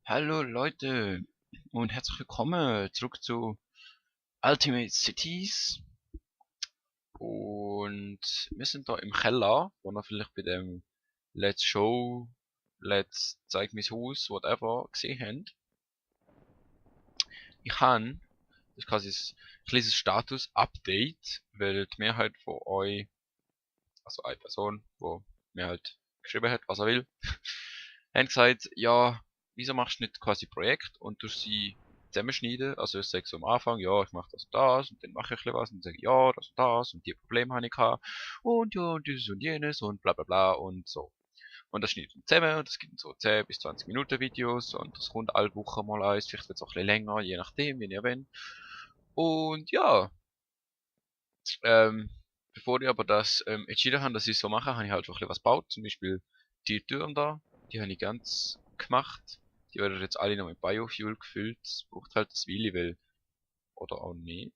Hallo Leute und herzlich willkommen zurück zu Ultimate Cities. Und wir sind da im Keller, wo ihr vielleicht bei dem Let's Show, Let's Zeig mein Haus, whatever gesehen habt. Ich habe das ist quasi ein kleines Status-Update, weil die Mehrheit von euch, also eine Person, wo mir halt geschrieben hat, was er will, haben gesagt, ja, wieso machst du nicht quasi Projekt und du sie zusammenschneiden? Also ich sage so am Anfang, ja, ich mache das und dann mache ich ein bisschen was und dann sage ich, ja, das und die Probleme habe ich gehabt und ja, und dieses und jenes und bla bla bla und so. Und das schneidet man zusammen und das gibt so 10 bis 20 Minuten Videos und das kommt alle Wochen mal eins, vielleicht wird es auch ein bisschen länger, je nachdem, wie ihr wollt. Und ja, ähm, bevor ich aber das entschieden habe, dass ich es so mache, habe ich halt schon ein bisschen was gebaut. Zum Beispiel die Türen da, die habe ich ganz gemacht. Die werden jetzt alle noch mit Biofuel gefüllt. Das braucht halt das Weile, weil, oder auch nicht.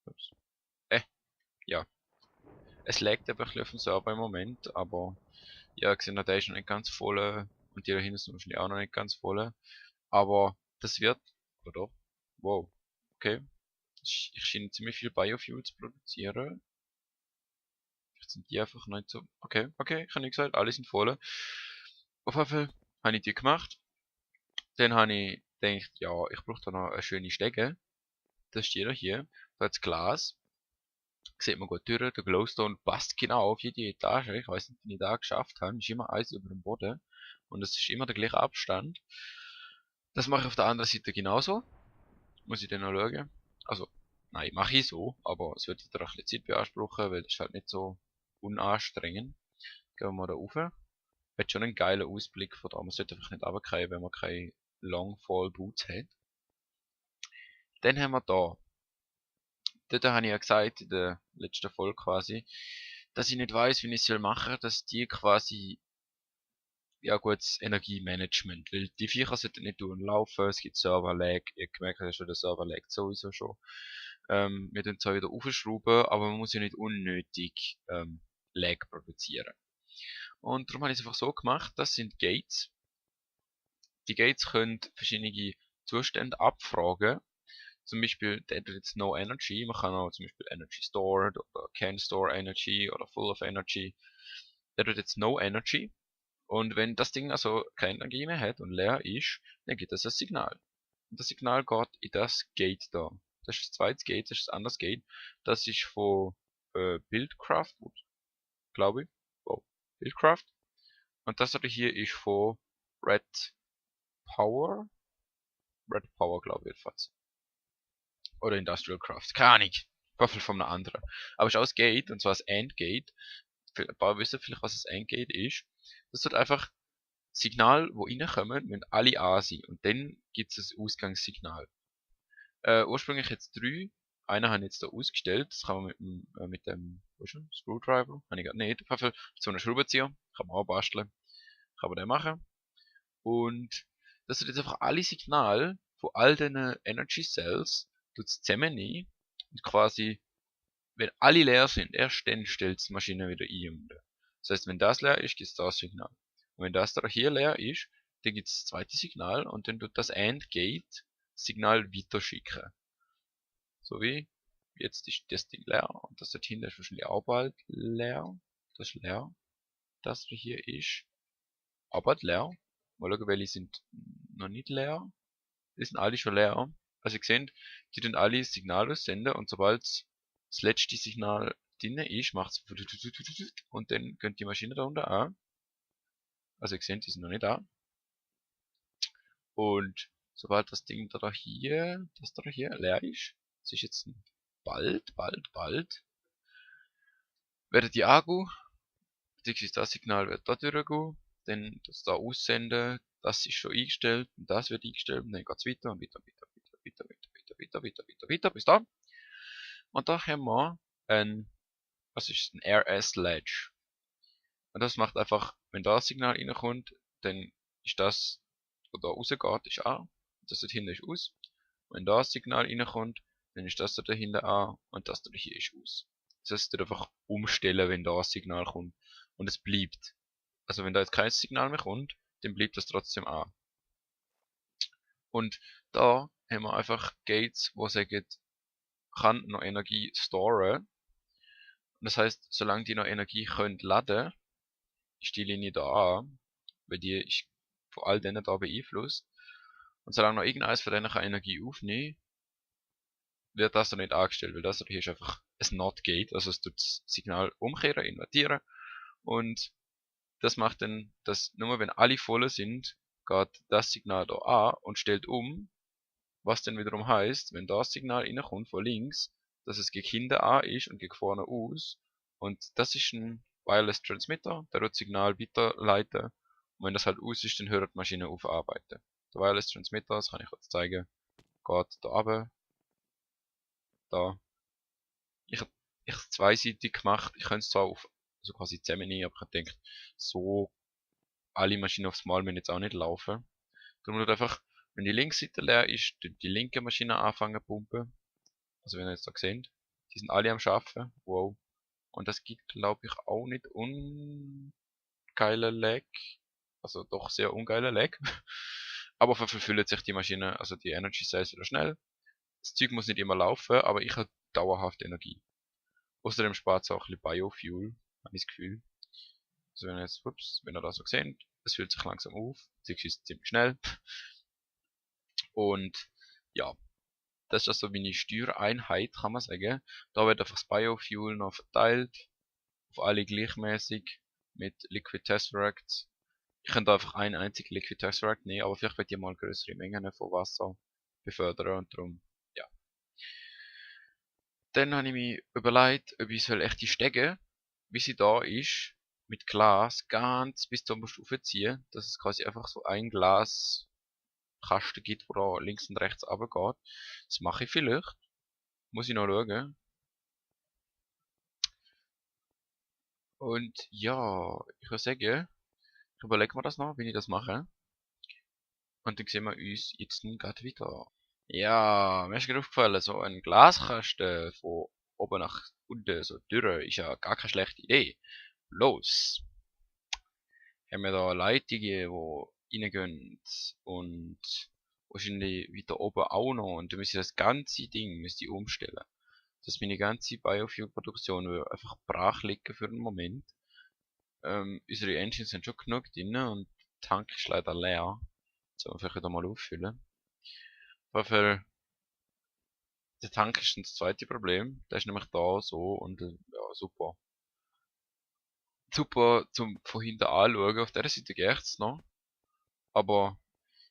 Ups. Ja. Es laggt einfach ein bisschen auf dem Server im Moment, aber ja, gesehen, der ist noch nicht ganz voll. Und die da hinten sind wahrscheinlich auch noch nicht ganz voll. Aber das wird, oder? Wow. Okay. Ich scheine ziemlich viel Biofuel zu produzieren. Vielleicht sind die einfach nicht so. Okay, ich habe nicht gesagt, alle sind voll. Auf jeden Fall habe ich die gemacht. Dann habe ich gedacht, ja, ich brauche da noch eine schöne Stege. Das steht da hier. Da hat Glas. Sieht man gut durch. Der Glowstone passt genau auf jede Etage. Ich weiß nicht, wie ich da geschafft habe. Ist immer Eis über dem Boden. Und es ist immer der gleiche Abstand. Das mache ich auf der anderen Seite genauso. Muss ich dann noch schauen. Also, nein, mache ich so. Aber es wird wieder ein bisschen Zeit beanspruchen, weil das ist halt nicht so unanstrengend. Gehen wir mal da rauf. Hat schon einen geilen Ausblick von da. Man sollte einfach nicht runterfallen, wenn man keine Longfall Boots hat. Dann haben wir da. Dort habe ich ja gesagt, in der letzten Folge quasi, dass ich nicht weiß, wie ich es soll machen, dass die quasi, ja gut, das Energiemanagement, weil die Viecher sollten nicht laufen, es gibt Server-Lag, ihr gemerkt habt schon, der Server laggt sowieso schon. Wir tun zwar wieder aufschrauben, aber man muss ja nicht unnötig Lag produzieren. Und darum habe ich es einfach so gemacht, das sind Gates. Die Gates können verschiedene Zustände abfragen. Zum Beispiel, der hat jetzt No Energy. Man kann auch zum Beispiel Energy Stored oder Can Store Energy oder Full of Energy. Der hat jetzt No Energy. Und wenn das Ding also keine Energie mehr hat und leer ist, dann gibt es ein Signal. Und das Signal geht in das Gate da. Das ist das zweite Gate, das ist das andere Gate. Das ist von Buildcraft, glaube ich. Wow. Buildcraft. Und das hier ist von Red Power. Red Power, glaube ich jedenfalls. Oder Industrial Craft. Keine Ahnung. Waffel von einem anderen. Aber es ist auch das Gate, und zwar das Endgate. Ein paar wissen vielleicht, was das Endgate ist. Das ist einfach Signal, wo reinkommen, müssen alle an sein. Und dann gibt es ein Ausgangssignal. Ursprünglich jetzt drei. Einer habe ich jetzt da ausgestellt. Das kann man mit dem wo ist er? Screwdriver. Habe ich gerade nicht. Auf jeden Fall so einen Schraubenzieher. Kann man auch basteln. Kann man den machen. Und das sind jetzt einfach alle Signale von all diesen Energy Cells tut's zusammennehmen und quasi, wenn alle leer sind, erst dann stellt die Maschine wieder ein. Das heißt, wenn das leer ist, gibt es das Signal. Und wenn das da hier leer ist, dann gibt es das zweite Signal und dann tut das AND-Gate Signal weiterschicken. So wie, jetzt ist das Ding leer und das da hinten ist wahrscheinlich auch bald leer. Das ist leer. Das hier ist auch bald leer. Mal schauen, welche sind noch nicht leer. Die sind alle schon leer. Also ihr seht, die tun alle Signale senden und sobald das letzte Signal drin ist, macht es und dann könnt die Maschine da unten an. Also ihr seht, die sind noch nicht da. Und sobald das Ding das da hier leer ist, das ist jetzt bald, werden die Akku, beziehungsweise das Signal wird da durchgehen, dann das da aussenden, das ist schon eingestellt und das wird eingestellt und dann geht's weiter und weiter, bis da. Und da haben wir ein, was ist ein RS-Ledge. Und das macht einfach, wenn da das Signal reinkommt, dann ist das, was da rausgeht, ist an. Das da hinten ist aus. Wenn da das Signal reinkommt, dann ist das da dahinter an und das da hier ist aus. Das heißt, ihr einfach umstellen, wenn da das Signal kommt. Und es bleibt. Also wenn da jetzt kein Signal mehr kommt, dann bleibt das trotzdem an. Und da haben wir einfach Gates, wo sagen, kann noch Energie storen. Und das heißt, solange die noch Energie können laden, ist die Linie da an, weil die ist von all denen da beeinflusst. Und solange noch irgendeines von denen kann Energie aufnehmen, wird das dann nicht angestellt, weil das hier ist einfach ein Not Gate, also es tut das Signal umkehren, invertieren. Und das macht dann, dass nur wenn alle voll sind, geht das Signal da an und stellt um, was dann wiederum heißt, wenn das Signal reinkommt von links, dass es gegen hinten an ist und gegen vorne aus. Und das ist ein Wireless Transmitter, der wird das Signal weiterleiten. Und wenn das halt aus ist, dann hört die Maschine auf arbeiten. Der Wireless Transmitter, das kann ich kurz zeigen, geht da runter, da. Ich habe es zweiseitig gemacht. Ich könnte es zwar auf so quasi zusammennehmen, aber ich denke, so alle Maschinen aufs Mal müssen jetzt auch nicht laufen. Darum wird einfach, wenn die linke Seite leer ist, tut die linke Maschine anfangen zu pumpen. Also wenn ihr jetzt da seht, die sind alle am Schaffen. Wow. Und das gibt, glaube ich, auch nicht ungeile Lag. Also doch sehr ungeile Lag. Aber verfüllt sich die Maschine, also die Energy Cells wieder schnell. Das Zeug muss nicht immer laufen, aber ich habe dauerhaft Energie. Außerdem spart es auch ein bisschen Biofuel, habe ich das Gefühl. Also wenn ihr jetzt, ups, wenn ihr da so seht, es füllt sich langsam auf, beziehungsweise ziemlich schnell. Und ja, das ist also meine Steuereinheit, kann man sagen. Da wird einfach das Biofuel noch verteilt, auf alle gleichmäßig, mit Liquid Tesseracts. Ich könnte einfach einen einzigen Liquid Tesseract nehmen, aber vielleicht wird ich mal größere Mengen von Wasser befördern und darum, ja. Dann habe ich mir überlegt, ob ich soll echt die Stege, wie sie da ist, mit Glas ganz bis zum oberst aufziehen, dass es quasi einfach so ein Glaskasten gibt, wo da links und rechts runtergeht. Das mache ich vielleicht. Muss ich noch schauen. Und ja, ich würde sagen, ich überlege mir das noch, wie ich das mache. Und dann sehen wir uns jetzt gerade wieder. Ja, mir ist gerade aufgefallen, so ein Glaskasten von oben nach unten, so durch, ist ja gar keine schlechte Idee. Los! Haben wir da Leitungen, die reingehen und wahrscheinlich weiter oben auch noch. Und dann müsste ich das ganze Ding umstellen. Dass meine ganze Biofuel-Produktion einfach brach liegen für den Moment. Unsere Engines sind schon genug drin und der Tank ist leider leer. So, vielleicht wieder mal auffüllen. Für der Tank ist das zweite Problem. Der ist nämlich da so und ja, super. Super zum von hinten anschauen. Auf der Seite geht's noch. Aber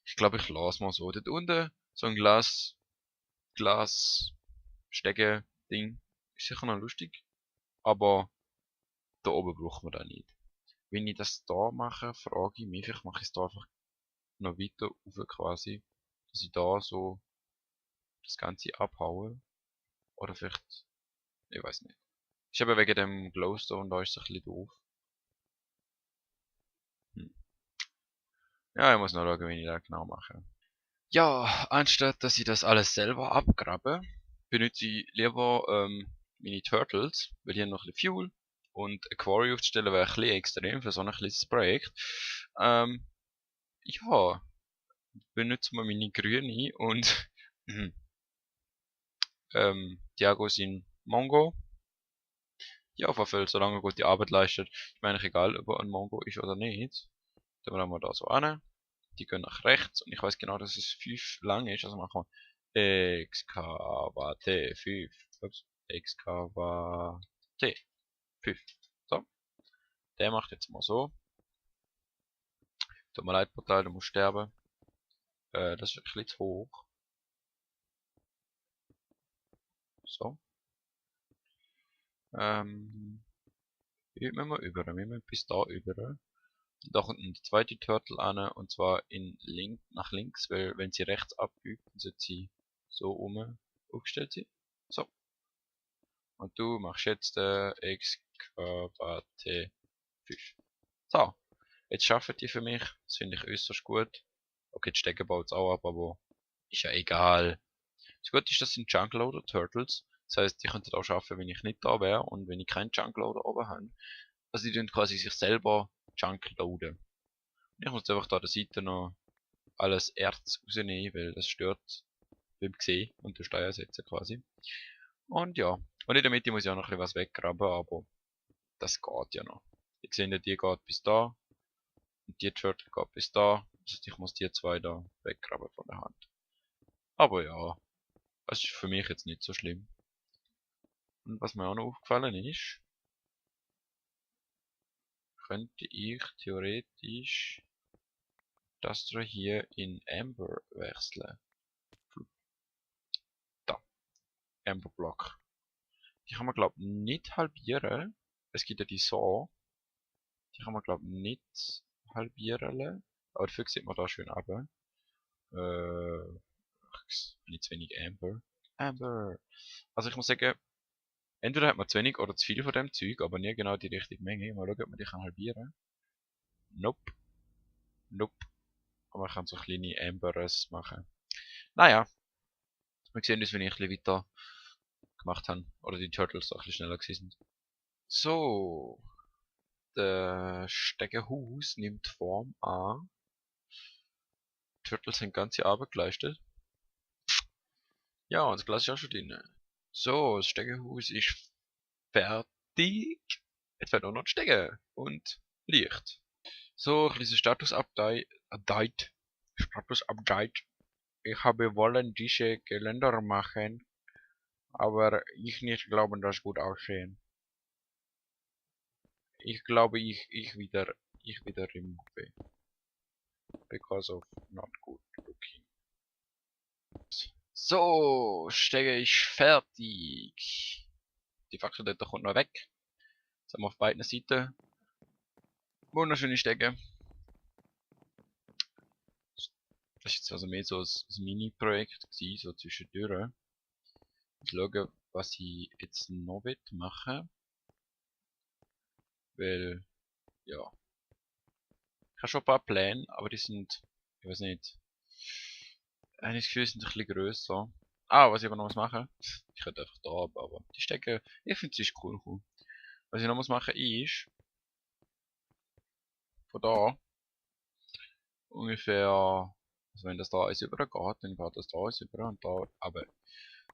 ich glaube, ich lasse mal so. Dort unten so ein Glas-Stecke-Ding. Ist sicher noch lustig. Aber da oben braucht man das nicht. Wenn ich das da mache, frage ich mich, vielleicht mache ich es da einfach noch weiter rauf quasi. Dass ich da so das Ganze abhaue. Oder vielleicht, ich weiß nicht. Ist aber wegen dem Glowstone, da ist es ein bisschen doof. Hm. Ja, ich muss noch schauen, wie ich das genau mache. Ja, anstatt dass ich das alles selber abgrabe, benutze ich lieber meine Turtles, weil die haben noch ein bisschen Fuel. Und ein Quarry aufzustellen wäre ein bisschen extrem für so ein kleines Projekt. Ja, benutzen wir meine Grüne und Thiago sind Mongo. Ja, auf jeden Fall, solange er gute Arbeit leistet. Ich meine, egal, ob er ein Mongo ist oder nicht. Dann machen wir da so an. Die gehen nach rechts und ich weiß genau, dass es 5 lang ist. Also machen wir Excavate 5. Ups, Excavate 5. So, der macht jetzt mal so. Tut mir leid, Portal, du musst sterben. Das ist ein bisschen zu hoch. So. Wie müssen wir über? Wir müssen bis da über. Da kommt die zweite Turtle an und zwar nach links, weil wenn sie rechts abbiegt, dann sollte sie so aufgestellt sein. So. Und du machst jetzt Excavate 5. So. Jetzt schaffen die für mich. Das finde ich äußerst gut. Okay, die Stecker baut es auch ab, aber ist ja egal. Das Gute ist, das sind Junkloader Turtles. Das heißt, die könnten auch schaffen, wenn ich nicht da wäre und wenn ich keinen Junkloader oben habe. Also die tun quasi sich selber Junkloaden. Ich muss einfach da der Seite noch alles Erz rausnehmen, weil das stört beim Sehen und der Steuer setzen quasi. Und ja, und in der Mitte muss ich auch noch ein bisschen was weggraben, aber das geht ja noch. Ich sehe, die geht bis da und die Turtle geht bis da. Also ich muss die zwei da weggraben von der Hand. Aber ja, das ist für mich jetzt nicht so schlimm. Und was mir auch noch aufgefallen ist, könnte ich theoretisch das hier in Amber wechseln. Da, Amber Block. Die kann man glaube ich nicht halbieren. Es gibt ja die Saw. Die kann man glaube ich nicht halbieren. Aber dafür sieht man da schön ab. Nicht zu wenig Amber. Amber. Also ich muss sagen, entweder hat man zu wenig oder zu viel von dem Zeug, aber nie genau die richtige Menge. Mal schauen, ob man die kann halbieren. Nope. Nope. Aber man kann so kleine Ambers machen. Naja, wir sehen uns, wenn ich ein bisschen weiter gemacht habe. Oder die Turtles auch ein bisschen schneller gewesen sind. So. Der Steckerhus nimmt Form an. Turtles sind ganze Arbeit geleistet. Ja, und das Glas ist auch schon drin. So, das Steckerhus ist fertig. Jetzt wird auch noch Stecker und Licht. So, ein bisschen Status-Update. Status-Update. Ich habe wollen diese Geländer machen, aber ich nicht glauben, dass gut aussehen. Ich glaube, ich wieder remove. Because of not good looking. So, Stecker ist fertig. Die Faktor dort kommt noch weg. Jetzt haben wir auf beiden Seiten wunderschöne Stecker. Das ist jetzt also mehr so ein Mini-Projekt gewesen, so zwischendurch. Ich schaue, was ich jetzt noch machen will. Weil, ja. Ich habe schon ein paar Pläne, aber die sind, ich weiß nicht. Eigentlich das Gefühl, sind ein bisschen grösser. Ah, was ich aber noch machen muss. Ich könnte einfach da, aber die Stecker, ich finde sie ist cool. Was ich noch machen ist, von da, ungefähr, also wenn das da alles übergeht, dann geht das da alles über und da, aber,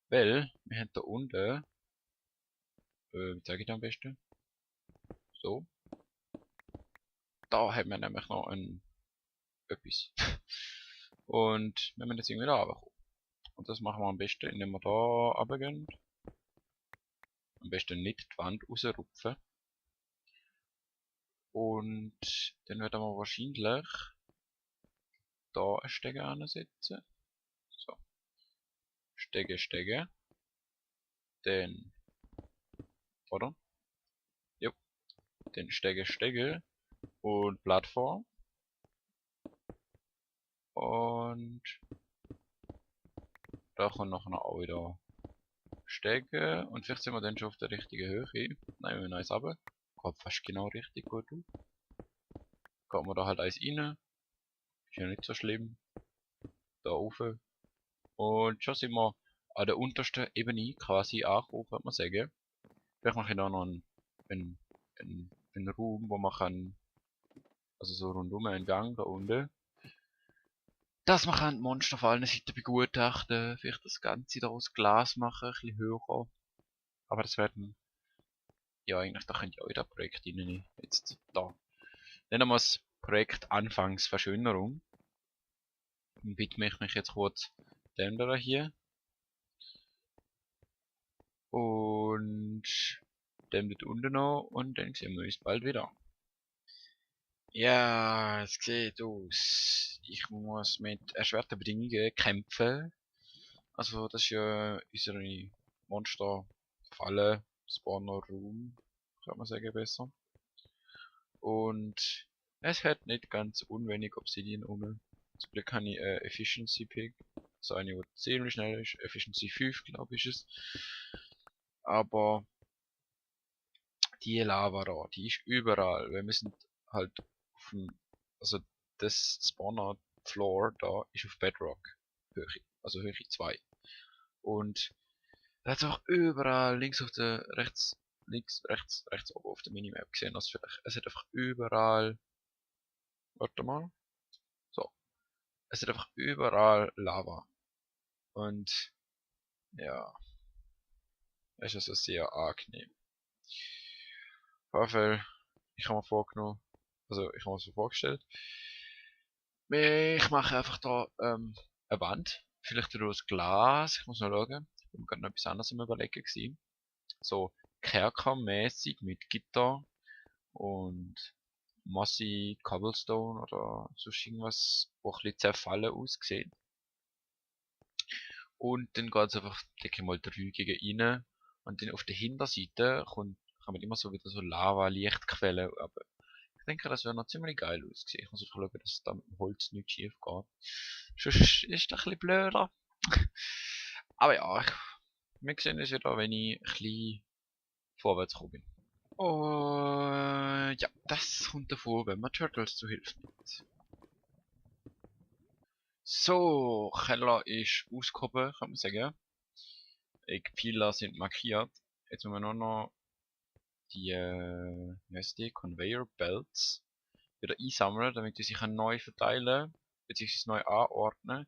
weil, wir haben da unten, wie zeige ich das am besten? So. Da haben wir nämlich noch etwas. Und wenn wir jetzt irgendwie da runterkommen. Und das machen wir am besten, indem wir da runtergehen. Am besten nicht die Wand rausrupfen. Und dann werden wir wahrscheinlich da einen Stege ansetzen. So. Stege. Dann, oder? Jo. Dann Stege. Und Plattform. Und da kommt noch auch wieder Stege. Und vielleicht sind wir dann schon auf der richtigen Höhe. Nein, wir eins runter. Kommt fast genau richtig gut auf. Kommt man da halt eins rein. Ist ja nicht so schlimm. Da rauf. Und schon sind wir an der untersten Ebene quasi angekommen, kann man sagen. Vielleicht mache ich da noch einen Raum, wo man kann, also so rundum einen Gang da unten. Dass man kann die Monster auf allen Seiten begutachten, vielleicht das Ganze da aus Glas machen, ein bisschen höher. Aber das werden, ja eigentlich, da könnt ihr auch in das Projekt rein, jetzt da. Nennen wir das Projekt Anfangsverschönerung. Dann widme ich mich jetzt kurz dem da hier. Und dem dort unten noch und dann sehen wir uns bald wieder. Ja, es sieht aus. Ich muss mit erschwerten Bedingungen kämpfen. Also das ist ja unsere Monsterfalle, Spawner Room, kann man sagen besser. Und es hat nicht ganz unwenig Obsidian rum. Zum Glück habe ich Efficiency Pick. So eine, die ziemlich schnell ist. Efficiency 5, glaube ich, ist es. Aber die Lava da, die ist überall. Wir müssen halt auf dem, also das Spawner Floor da ist auf Bedrock Höhe, also Höhe 2. Und da hat es auch überall links auf der, rechts oben auf der Minimap gesehen, also vielleicht, es hat einfach überall Warte mal. So. Es ist einfach überall Lava. Und ja, es ist also sehr angenehm. Auf jeden Fall, ich habe mir vorgenommen, also ich habe mir so vorgestellt, ich mache einfach da eine Wand, vielleicht durch das Glas, ich muss noch schauen, ich bin mir gerade noch etwas anderes am überlegen gewesen. So Kerker-mäßig mit Gitter und Mossy Cobblestone oder sonst irgendwas, wo ein bisschen zerfallen aussieht. Und dann geht's einfach, denke ich mal, 3 gegen rein. Und dann auf der Hinterseite kann man immer so wieder so Lava-Lichtquellen, aber ich denke, das wäre noch ziemlich geil ausgesehen. Ich muss einfach schauen, dass da mit dem Holz nicht schief geht. Sonst ist das ein bisschen blöder. Aber ja, wir sehen uns wieder, wenn ich ein bisschen vorwärts gekommen bin. Und ja, das kommt davor, wenn man Turtles zu Hilfe nimmt. So, Keller ist ausgehoben, kann man sagen. Pfeiler sind markiert. Jetzt müssen wir nur noch die, wie heißt die, Conveyor Belts wieder einsammeln, damit die sich neu verteilen, beziehungsweise neu anordnen.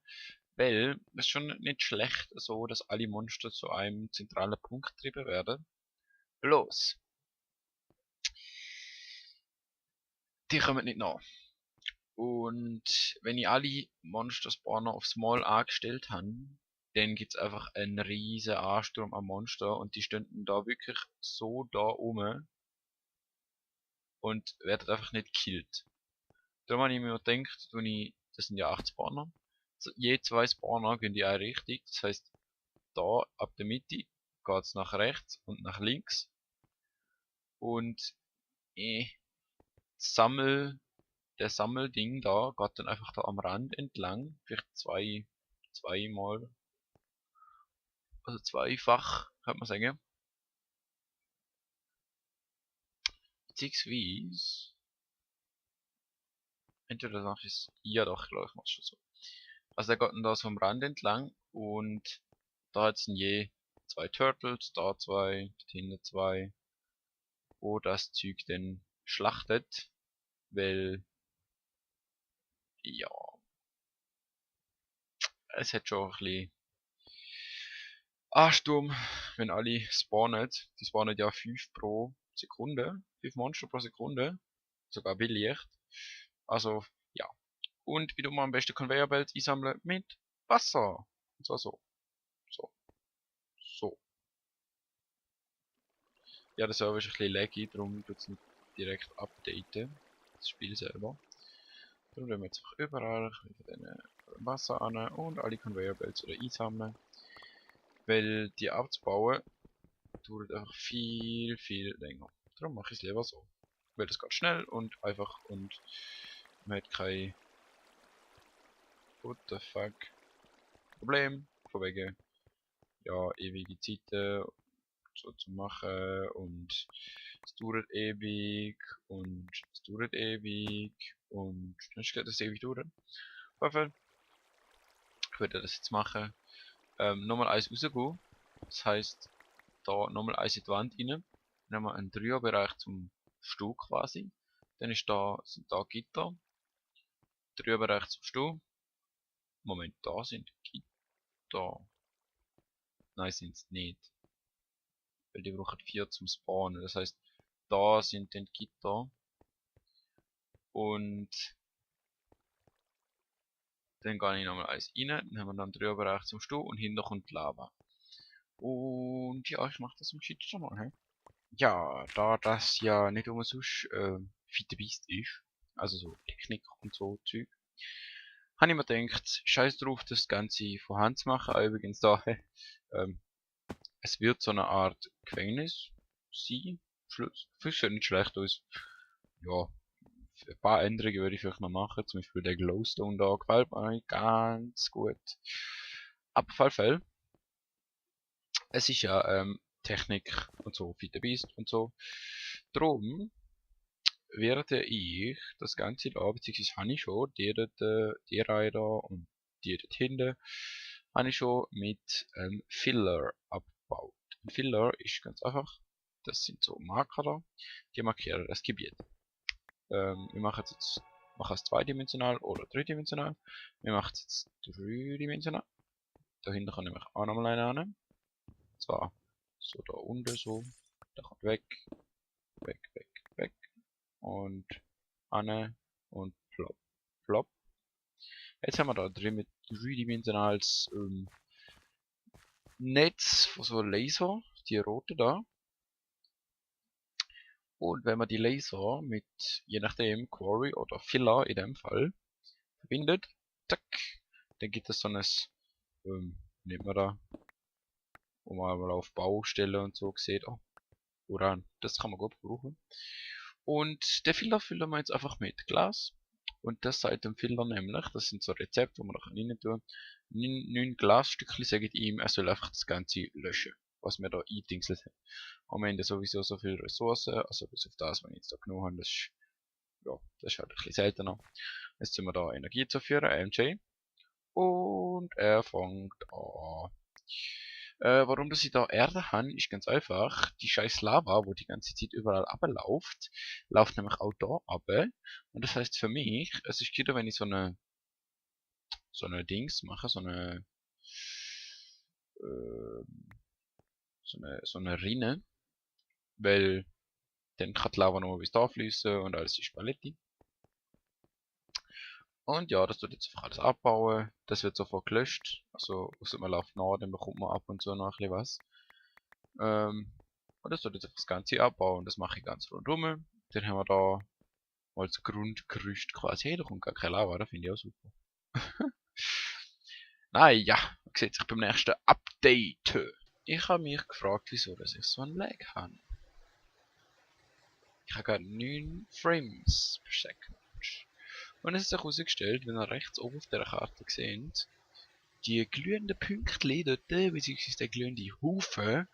Weil, es ist schon nicht schlecht so, dass alle Monster zu einem zentralen Punkt getrieben werden. Bloß, die kommen nicht nach. Und wenn ich alle Monster-Spawner auf Small angestellt habe, dann gibt's einfach einen riesen Ansturm an Monster und die stünden da wirklich so da rum und werden einfach nicht gekillt. Darum habe ich mir gedacht, das sind ja 8 Spawner, je 2 Spawner gehen die eine Richtung, das heißt, da ab der Mitte geht's nach rechts und nach links und äh, Sammel der Sammelding da geht dann einfach da am Rand entlang, vielleicht zweimal, also zweifach, kann man sagen. Beziehungsweise, entweder sag ich es, ja doch, ich glaube, ich mach's schon so. Also der geht dann da so am Rand entlang und da hat's dann je 2 Turtles, da 2, dort hinten 2, wo das Zeug dann schlachtet, weil, ja, es hat schon ein bisschen Ansturm, wenn alle spawnen. Die spawnen ja 5 pro Sekunde. 5 Monster pro Sekunde. Sogar wie Licht. Also, ja. Und wie du mal am besten Conveyor Belt einsammeln mit Wasser. Und zwar so. So. So. Ja, der Server ist ein bisschen laggy, darum tut es nicht direkt updaten. Das Spiel selber. Darum werden wir jetzt einfach überall von diesen Wasser an und alle Conveyor Belts wieder einsammeln. Weil die abzubauen dauert einfach viel, viel länger. Darum mache ich es lieber so. Weil das geht schnell und einfach und man hat kein what the fuck Problem. Von wegen, ja, ewige Zeiten so zu machen und es dauert ewig und es dauert ewig und dann geht das ewig durch. Auf jeden Fall, ich werde das jetzt machen. Nochmal eins rausgehen. Das heisst, da nochmal eins in die Wand rein. Dann haben wir einen Dreierbereich zum Stuhl quasi. Dann sind da Gitter. Dreierbereich zum Stuhl. Moment, da sind Gitter. Nein, sind es nicht. Weil die brauchen 4 zum Spawnen. Das heißt, da sind dann Gitter. Und dann gehe ich nochmal eins rein. Dann haben wir dann einen Dreierbereich zum Stuhl und hinten kommt Lava. Und ja, ich mache das im Cheat schon mal. He? Ja, da das ja nicht umsonst Fiete Beast ist, also so Technik und so Zeug, habe ich mir gedacht, scheiß drauf, das Ganze von Hand zu machen. Auch übrigens da, ähm, es wird so eine Art Gefängnis sein. Fühlt sich nicht schlecht aus. Ja, ein paar Änderungen würde ich vielleicht noch machen. Zum Beispiel der Glowstone da gefällt mir nicht ganz gut. Aber auf jeden Fall, es ist ja Technik und so, Fiete Beast und so. Drum werde ich das Ganze da, beziehungsweise habe ich schon, die Reihe da und die dort hinten, habe ich schon mit Filler abgebaut. Ein Filler ist ganz einfach, das sind so Marker da, die markieren das Gebiet. Wir machen jetzt Man kann es zweidimensional oder dreidimensional. Wir machen es jetzt dreidimensional. Dahinter kann nämlich auch nochmal eine an. Und zwar so da unten so. Der kommt weg, weg, weg, weg. Und an und plopp, plopp. Jetzt haben wir da dreidimensionales Netz von so Laser, die rote da. Und wenn man die Laser mit, je nachdem, Quarry oder Filler in dem Fall, verbindet, zack, dann gibt es so ein, nennt man da, wo man mal auf Baustelle und so sieht, oh, Uran, das kann man gut brauchen. Und der Filler füllen wir jetzt einfach mit Glas. Und das seit dem Filler nämlich, das sind so Rezepte, die man da rein tun. 9 Glasstückchen sagen ihm, er soll einfach das Ganze löschen, was wir da eindingselt haben. Am Ende sowieso so viele Ressourcen, also bis auf das, was ich jetzt da genommen habe, das ist, ja, das ist halt ein bisschen seltener. Jetzt sind wir da Energie zuführen, MJ. Und er fängt an. Warum dass ich da Erde habe, ist ganz einfach. Die scheiß Lava, wo die ganze Zeit überall abläuft, läuft nämlich auch da ab. Und das heißt für mich, es ist gut, wenn ich so eine Dings mache, äh, so eine Rinne, weil dann kann die Lava noch bis da fließen und alles ist Paletti. Und ja, das tut jetzt einfach alles abbauen. Das wird sofort gelöscht. Also, außer man läuft nach, dann bekommt man ab und zu noch ein bisschen was. Und das tut jetzt einfach das Ganze abbauen. Das mache ich ganz rundum. Dann haben wir da mal das Grundgerüst quasi. Hey, da kommt gar keine Lava, das finde ich auch super. Naja, man sieht sich beim nächsten Update. Ich habe mich gefragt, wieso dass ich so ein Lag habe. Ich habe gerade 9 Frames per Second. Und es ist sich herausgestellt, wenn ihr rechts oben auf der Karte seht, die glühenden Pünktchen dort, beziehungsweise der glühende Haufen,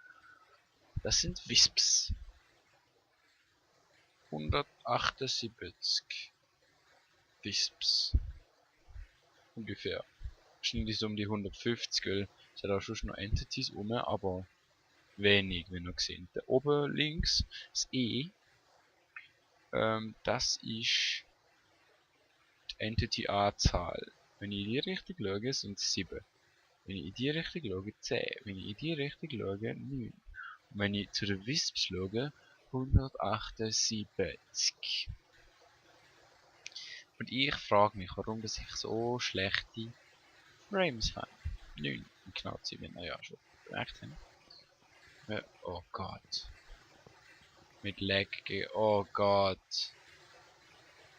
das sind Wisps. 178 Wisps. Ungefähr. Wahrscheinlich so um die 150, weil es hat auch schon noch Entities um, aber wenig, wenn ihr seht. Da oben links, das E, das ist die Entity-Anzahl. Wenn ich in die Richtung schaue, sind es 7. Wenn ich in die Richtung schaue, 10. Wenn ich in die Richtung schaue, 9. Und wenn ich zu den Wisps schaue, 178. Und ich frage mich, warum dass ich so schlechte Frames habe. 9, um genau zu sein, wenn wir ja schon recht haben. Oh Gott. Mit Lag, oh Gott.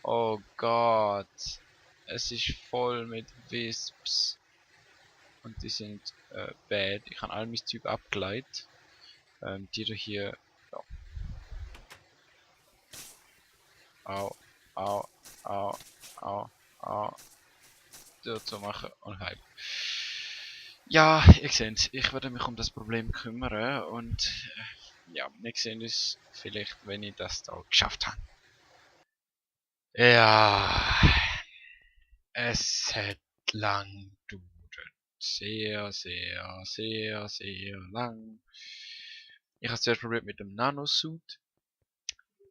Oh Gott. Es ist voll mit Wisps. Und die sind bad. Ich habe all mein Zeug abgeleitet. Die da hier. Ja. Au, au, au, au, au. Dazu machen und heim. Ja, ihr seht, ich werde mich um das Problem kümmern und ja, wir sehen uns vielleicht, wenn ich das da geschafft habe. Ja, es hat lang gedauert. Sehr, sehr, sehr, sehr lang. Ich habe es zuerst probiert mit dem Nanosuit.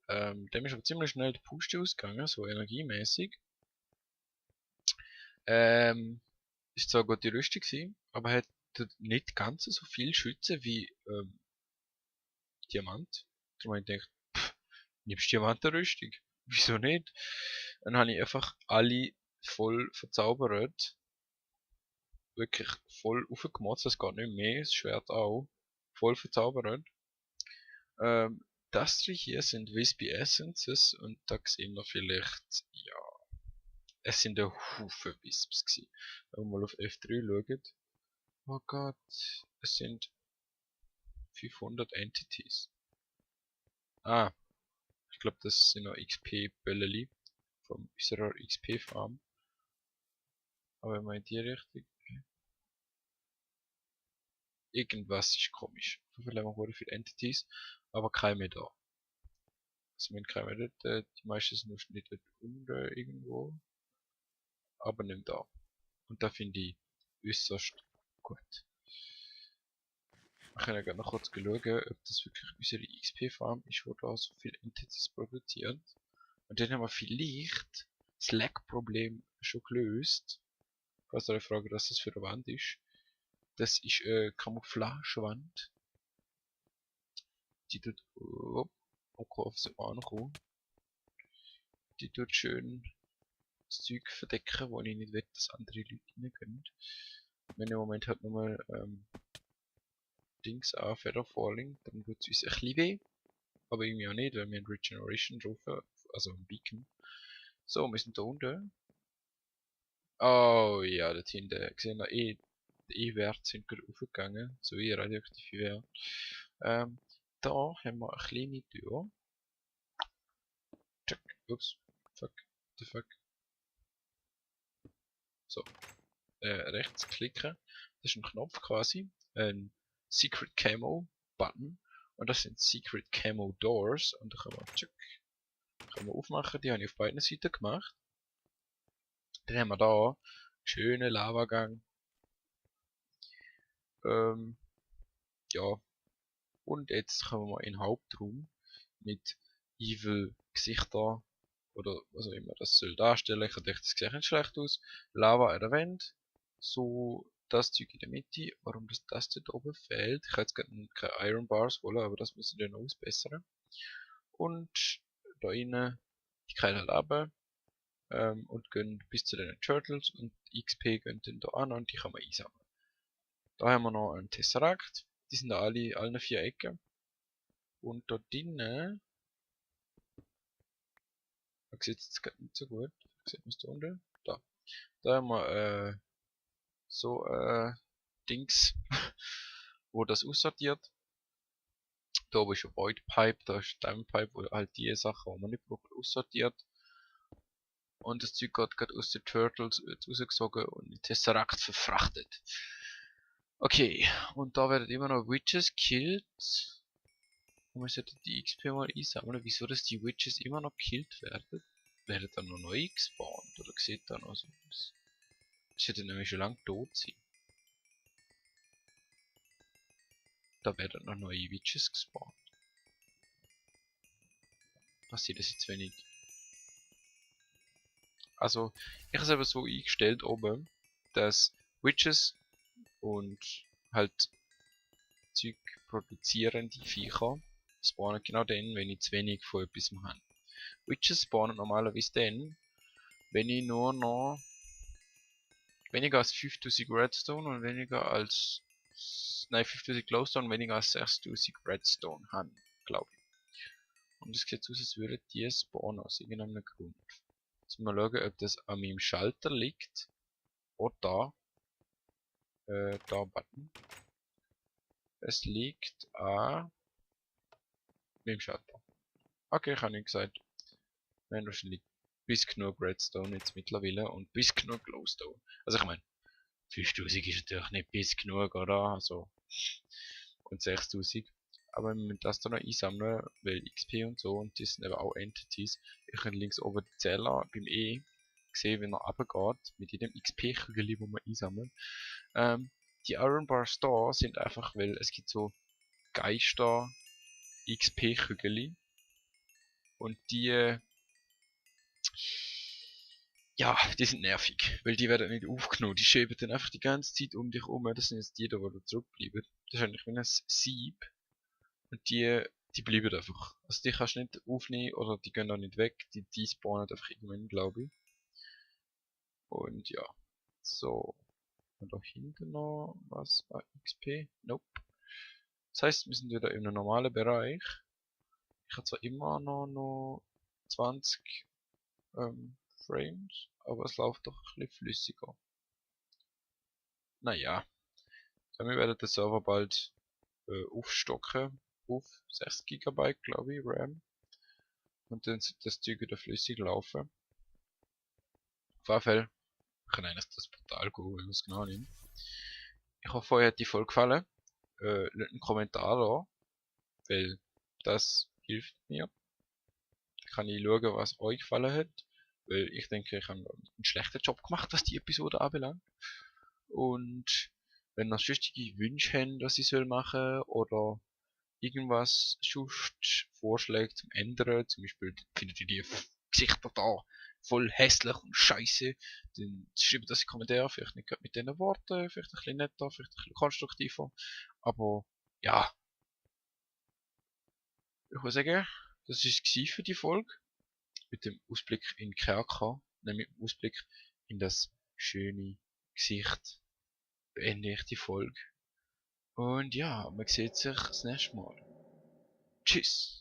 Dem ist aber ziemlich schnell die Puste ausgegangen, so energiemäßig. Ist zwar gute Rüstung gewesen, aber hat nicht ganz so viel Schützen wie Diamant. Darum habe ich gedacht, nimmst Diamantenrüstung? Wieso nicht? Dann habe ich einfach alle voll verzaubert. Wirklich voll aufgemotzt, das geht nicht mehr, das Schwert auch. Voll verzaubert. Das hier sind Wispy Essences und da sehen wir vielleicht, ja, es sind ein Haufen Wisps gewesen. Wenn wir mal auf F3 schauen, oh Gott, es sind 500 Entities. Ah, ich glaube das sind noch XP-Bölleli von unserer XP-Farm. Aber wenn man in die Richtung... Irgendwas ist komisch. Auf jeden Fall haben wir viele Entities, aber keine mehr da. Also wir haben keine mehr dort, die meisten sind noch nicht dort unten irgendwo. Aber nicht da. Und da finde ich äußerst gut. Wir können gerne noch kurz schauen, ob das wirklich unsere XP-Farm ist, wo da so viele Entities produziert. Und dann haben wir vielleicht das Lag-Problem schon gelöst. Falls ihr euch fragt, was das für eine Wand ist. Das ist eine Camouflagewand. Die tut, auf so ankommen. Die tut schön das Zeug verdecken, wo ich nicht will, dass andere Leute reingehen. Wenn im Moment halt nochmal Dings an, Feather Falling, dann tut es uns ein bisschen weh. Aber irgendwie auch nicht, weil wir ein Regeneration drauf haben, also ein Beacon. So, wir sind da unten. Oh ja, dort hinten gesehen wir die E-Werte sind gerade aufgegangen, so wie radioaktive Werte. Da haben wir eine kleine Tür. Check, ups, fuck, the fuck. So, rechts klicken, das ist ein Knopf quasi, ein Secret Camo Button und das sind Secret Camo Doors und da können wir, check, können wir aufmachen, die habe ich auf beiden Seiten gemacht. Dann haben wir da einen schönen Lavagang. Ja, und jetzt kommen wir in den Hauptraum mit Evil Gesichter oder was auch immer das soll darstellen. Ich dachte, das sieht nicht schlecht aus. Lava an der Wand, so das Zeug in der Mitte. Warum das dort oben fehlt? Ich habe jetzt gerade keine Iron Bars holen, aber das müssen wir dann ausbessern. Und da innen die Keile runter und gehen bis zu den Turtles und XP gehen dann da an und die kann man einsammeln. Da haben wir noch einen Tesseract. Die sind da allen 4 Ecken. Und da drinnen, man sieht es jetzt gerade nicht so gut, sieht man es da unten? Da haben wir so Dings, wo das aussortiert. Da oben ist ein Void Pipe, da ist ein Diamond Pipe, wo halt die Sachen, die man nicht braucht, aussortiert. Und das Zeug geht gerade aus den Turtles, wird rausgesogen und in Tesseract verfrachtet. Okay, und da werden immer noch Witches killed. Und wir sollten die XP mal einsammeln. Wieso, dass die Witches immer noch gekillt werden? Werden dann noch neu gespawnt? Oder sieht da noch so aus? Die sollten nämlich schon lange tot sein. Da werden noch neue Witches gespawnt. Passiert das jetzt wenig? Also, ich habe es aber so eingestellt oben, dass Witches und halt Zeug produzierende Viecher spawnen genau dann, wenn ich zu wenig von etwas habe. Witches spawnen normalerweise dann, wenn ich nur noch weniger als 5000 Redstone und weniger als, nein, 5000 Glowstone und weniger als 6000 Redstone haben, glaube ich. Und es sieht aus, als würden die spawnen aus irgendeinem Grund. Jetzt mal schauen, ob das an meinem Schalter liegt. Oder da Button. Es liegt an meinem Schalter. Okay, ich habe nicht gesagt. Wir haben wahrscheinlich bis genug Redstone jetzt mittlerweile und bis genug Glowstone. Also ich meine, 5000 ist natürlich nicht bis genug, oder? Also, und 6000. Aber wir müssen das da noch einsammeln, weil XP und so, und das sind eben auch Entities. Ich kann links oben den Zähler beim E sehen, wenn er runtergeht, mit jedem XP-Kügel, wo man einsammelt. Die Iron Bars da sind einfach, weil es gibt so Geister XP-Kügel und die ja, die sind nervig, weil die werden nicht aufgenommen. Die schweben dann einfach die ganze Zeit um dich herum. Das sind jetzt die da, die da zurückbleiben. Das ist eigentlich wie ein Sieb. Und die bleiben einfach. Also die kannst du nicht aufnehmen oder die gehen auch nicht weg. Die spawnen einfach irgendwann, glaube ich. Und ja. So. Und da hinten noch was? XP? Nope. Das heißt, wir sind wieder in einem normalen Bereich. Ich habe zwar immer noch 20 Frames, aber es läuft doch ein bisschen flüssiger. Naja, wir werden den Server bald aufstocken auf 6 GB, glaube ich, RAM. Und dann sollte das Zeug wieder flüssig laufen. Auf jeden Fall kann eigentlich das Portal gehen, wenn man es genau nimmt. Ich hoffe, euch hat die Folge gefallen. Lasst einen Kommentar da, weil das hilft mir. Kann ich schauen, was euch gefallen hat. Weil ich denke, ich habe einen schlechten Job gemacht, was die Episode anbelangt. Und wenn ihr sonstige Wünsche habt, was ich soll machen oder irgendwas sonst Vorschläge zum Ändern, zum Beispiel findet ihr die Gesichter da voll hässlich und scheiße, dann schreibt das in die Kommentare, vielleicht nicht gerade mit diesen Worten, vielleicht ein bisschen netter, vielleicht ein bisschen konstruktiver. Aber ja, ich würde sagen, das war es für die Folge. Mit dem Ausblick in Kerker, nämlich mit dem Ausblick in das schöne Gesicht, beende ich die Folge. Und ja, man sieht sich das nächste Mal. Tschüss!